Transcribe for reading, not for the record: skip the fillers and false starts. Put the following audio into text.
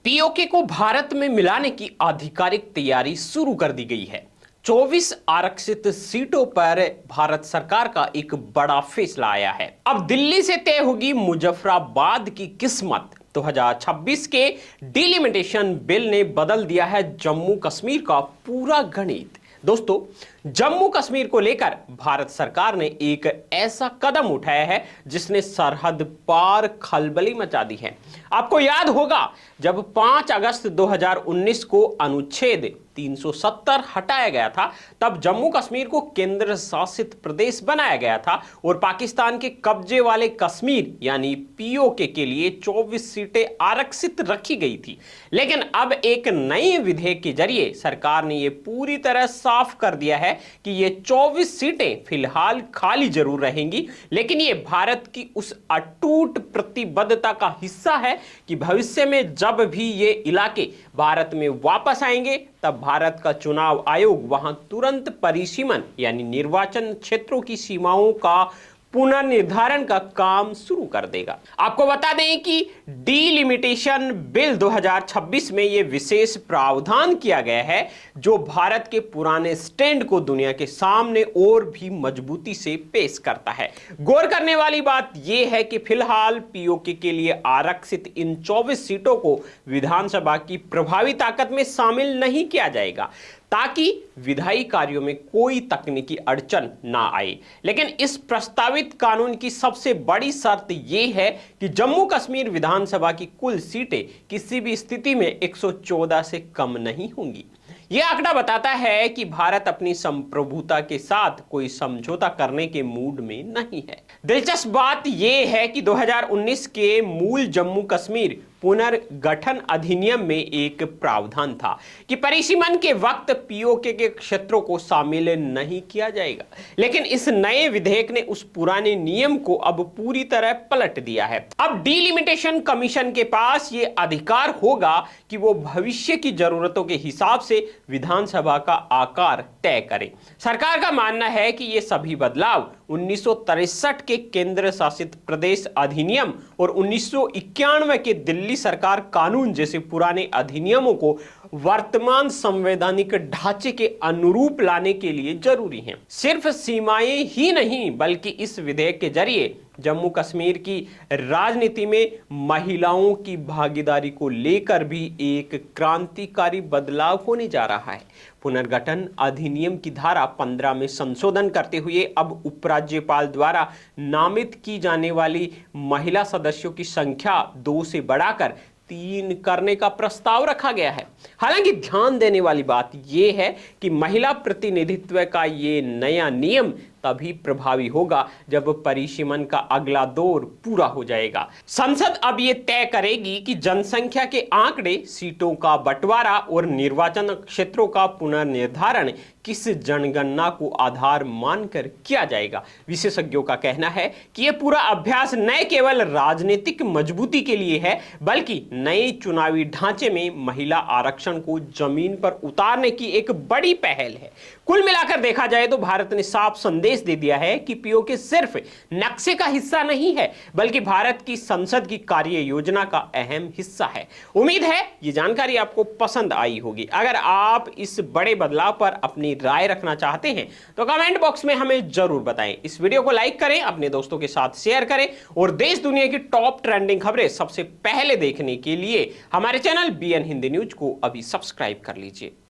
PoK को भारत में मिलाने की आधिकारिक तैयारी शुरू कर दी गई है। 24 आरक्षित सीटों पर भारत सरकार का एक बड़ा फैसला आया है। अब दिल्ली से तय होगी मुजफ्फराबाद की किस्मत। 2026 के डिलिमिटेशन बिल ने बदल दिया है जम्मू कश्मीर का पूरा गणित। दोस्तों, जम्मू कश्मीर को लेकर भारत सरकार ने एक ऐसा कदम उठाया है जिसने सरहद पार खलबली मचा दी है। आपको याद होगा जब 5 अगस्त 2019 को अनुच्छेद 370 हटाया गया था, तब जम्मू कश्मीर को केंद्र शासित प्रदेश बनाया गया था और पाकिस्तान के कब्जे वाले कश्मीर यानी पीओके के लिए 24 सीटें आरक्षित रखी गई थी। लेकिन अब एक नए विधेयक के जरिए सरकार ने यह पूरी तरह साफ कर दिया है कि ये 24 सीटें फिलहाल खाली जरूर रहेंगी, लेकिन ये भारत की उस अटूट प्रतिबद्धता का हिस्सा है कि भविष्य में जब भी ये इलाके भारत में वापस आएंगे तब भारत का चुनाव आयोग वहां तुरंत परिसीमन यानी निर्वाचन क्षेत्रों की सीमाओं का पुनर्निर्धारण का काम शुरू कर देगा। आपको बता दें कि डिलिमिटेशन बिल 2026 में यह विशेष प्रावधान किया गया है जो भारत के पुराने स्टैंड को दुनिया के सामने और भी मजबूती से पेश करता है। गौर करने वाली बात यह है कि फिलहाल पीओके के लिए आरक्षित इन 24 सीटों को विधानसभा की प्रभावी ताकत में शामिल नहीं किया जाएगा ताकि विधायी कार्यों में कोई तकनीकी अड़चन ना आए। लेकिन इस प्रस्तावित कानून की सबसे बड़ी शर्त यह है कि जम्मू कश्मीर विधानसभा की कुल सीटें किसी भी स्थिति में 114 से कम नहीं होंगी। यह आंकड़ा बताता है कि भारत अपनी संप्रभुता के साथ कोई समझौता करने के मूड में नहीं है। दिलचस्प बात यह है कि 2019 के मूल जम्मू कश्मीर पुनर्गठन अधिनियम में एक प्रावधान था कि परिसीमन के वक्त पीओके के क्षेत्रों को शामिल नहीं किया जाएगा। लेकिन इस नए विधेयक ने उस पुराने नियम को अब पूरी तरह पलट दिया है। अब डिलिमिटेशन कमीशन के पास ये अधिकार होगा कि वो भविष्य की जरूरतों के हिसाब से विधानसभा का आकार तय करे। सरकार का मानना है कि ये सभी बदलाव 1963 के केंद्र शासित प्रदेश अधिनियम और 1991 के दिल्ली सरकार कानून जैसे पुराने अधिनियमों को वर्तमान संवैधानिक ढांचे के अनुरूप लाने के लिए जरूरी हैं। सिर्फ सीमाएं ही नहीं बल्कि इस विधेयक के जरिए जम्मू कश्मीर की राजनीति में महिलाओं की भागीदारी को लेकर भी एक क्रांतिकारी बदलाव होने जा रहा है। पुनर्गठन अधिनियम की धारा 15 में संशोधन करते हुए अब उपराज्यपाल द्वारा नामित की जाने वाली महिला सदस्यों की संख्या 2 से बढ़ाकर 3 करने का प्रस्ताव रखा गया है। हालांकि ध्यान देने वाली बात यह है कि महिला प्रतिनिधित्व का ये नया नियम तभी प्रभावी होगा जब परिसीमन का अगला दौर पूरा हो जाएगा। संसद अब ये तय करेगी कि जनसंख्या के आंकड़े, सीटों का बंटवारा और निर्वाचन क्षेत्रों का पुनर्निर्धारण किस जनगणना को आधार मानकर किया जाएगा। विशेषज्ञों का कहना है कि यह पूरा अभ्यास न केवल राजनीतिक मजबूती के लिए है बल्कि नए चुनावी ढांचे में महिला आरक्षण को जमीन पर उतारने की एक बड़ी पहल है। कुल मिलाकर देखा जाए तो भारत ने साफ संदेश दे दिया है कि पीओके सिर्फ नक्शे का हिस्सा नहीं है बल्कि भारत की संसद की कार्य योजना का अहम हिस्सा है। उम्मीद है ये जानकारी आपको पसंद आई होगी। अगर आप इस बड़े बदलाव पर अपनी राय रखना चाहते हैं तो कमेंट बॉक्स में हमें जरूर बताएं। इस वीडियो को लाइक करें, अपने दोस्तों के साथ शेयर करें और देश दुनिया की टॉप ट्रेंडिंग खबरें सबसे पहले देखने के लिए हमारे चैनल बीएन हिंदी न्यूज को अभी सब्सक्राइब कर लीजिए।